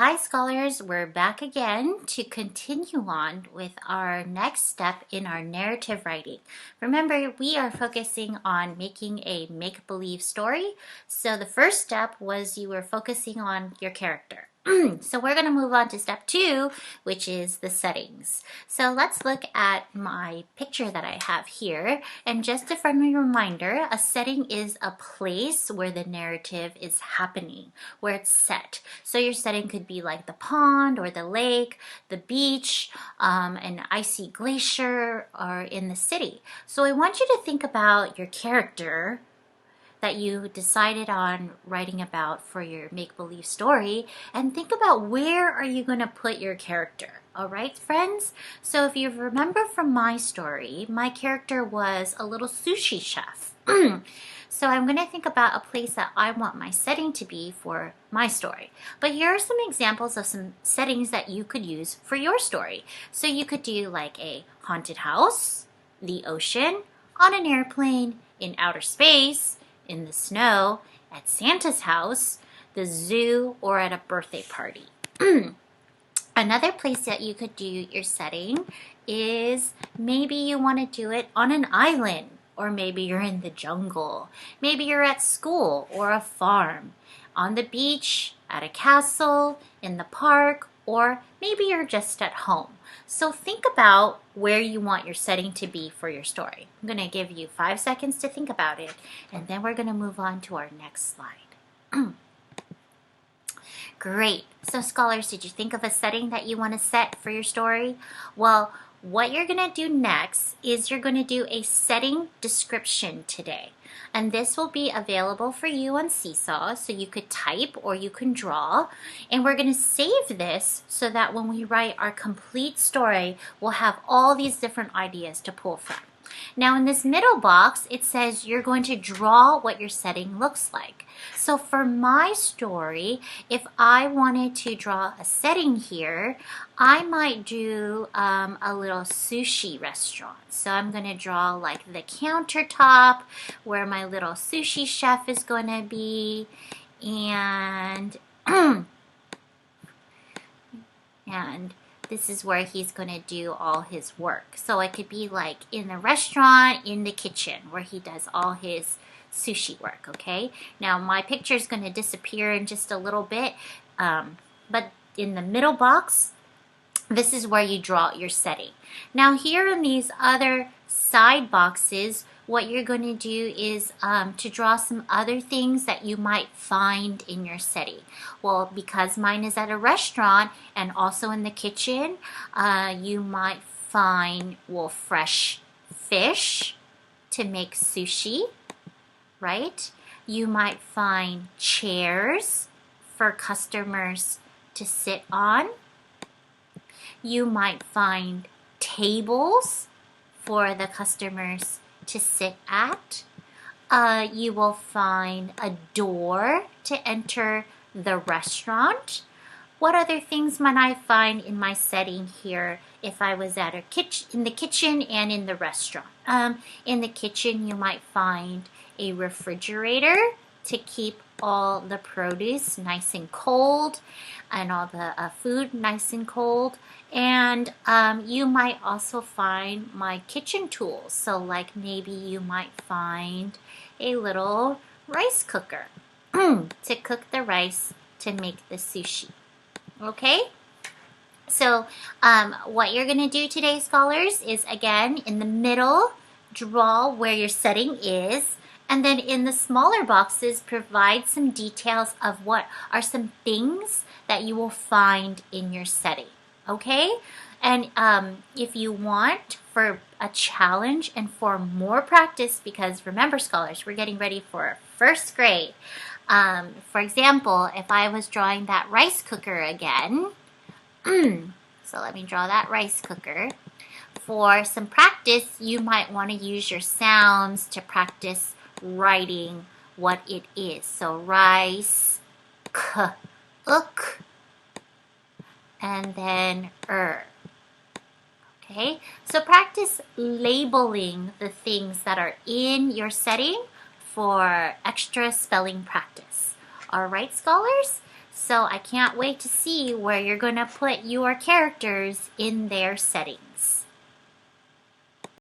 Hi, scholars. We're back again to continue on with our next step in our narrative writing. Remember, we are focusing on making a make-believe story. So the first step was you were focusing on your character. So we're going to move on to step 2, which is the settings. So let's look at my picture that I have here. And just a friendly reminder, a setting is a place where the narrative is happening, where it's set. So your setting could be like the pond or the lake, the beach, an icy glacier, or in the city. So I want you to think about your character that you decided on writing about for your make-believe story, and think about where are you going to put your character. All right, friends? So if you remember from my story, my character was a little sushi chef. So I'm going to think about a place that I want my setting to be for my story. But here are some examples of some settings that you could use for your story. So you could do like a haunted house, the ocean, on an airplane, in outer space, in the snow, at Santa's house, the zoo, or at a birthday party. Another place that you could do your setting is maybe you want to do it on an island, or maybe you're in the jungle. Maybe you're at school or a farm, on the beach, at a castle, in the park, or maybe you're just at home. So think about where you want your setting to be for your story. I'm going to give you 5 seconds to think about it, and then we're going to move on to our next slide. Great. So scholars, did you think of a setting that you want to set for your story? Well, what you're going to do next is you're going to do a setting description today. And this will be available for you on Seesaw, so you could type or you can draw. And we're going to save this so that when we write our complete story, we'll have all these different ideas to pull from. Now in this middle box, it says you're going to draw what your setting looks like. So for my story, if I wanted to draw a setting here, I might do a little sushi restaurant. So I'm going to draw like the countertop where my little sushi chef is going to be, and and this is where he's going to do all his work. So it could be like in the restaurant, in the kitchen, where he does all his sushi work, okay? Now my picture is going to disappear in just a little bit, but in the middle box, this is where you draw your setting. Now here in these other side boxes, what you're going to do is to draw some other things that you might find in your setting. Well, because mine is at a restaurant and also in the kitchen, you might find, well, fresh fish to make sushi, right? You might find chairs for customers to sit on. You might find tables for the customers to sit at. You will find a door to enter the restaurant. What other things might I find in my setting here if I was at in the kitchen and in the restaurant? In the kitchen, you might find a refrigerator to keep all the produce nice and cold, and all the food nice and cold. And you might also find my kitchen tools. So like maybe you might find a little rice cooker to cook the rice to make the sushi. Okay? So what you're going to do today, scholars, is again in the middle, draw where your setting is. And then in the smaller boxes, provide some details of what are some things that you will find in your setting, okay? And if you want for a challenge and for more practice, because remember, scholars, we're getting ready for first grade. For example, if I was drawing that rice cooker again, so let me draw that rice cooker. For some practice, you might want to use your sounds to practice writing what it is. So rice, and then Okay, so practice labeling the things that are in your setting for extra spelling practice. All right, scholars? So I can't wait to see where you're going to put your characters in their settings.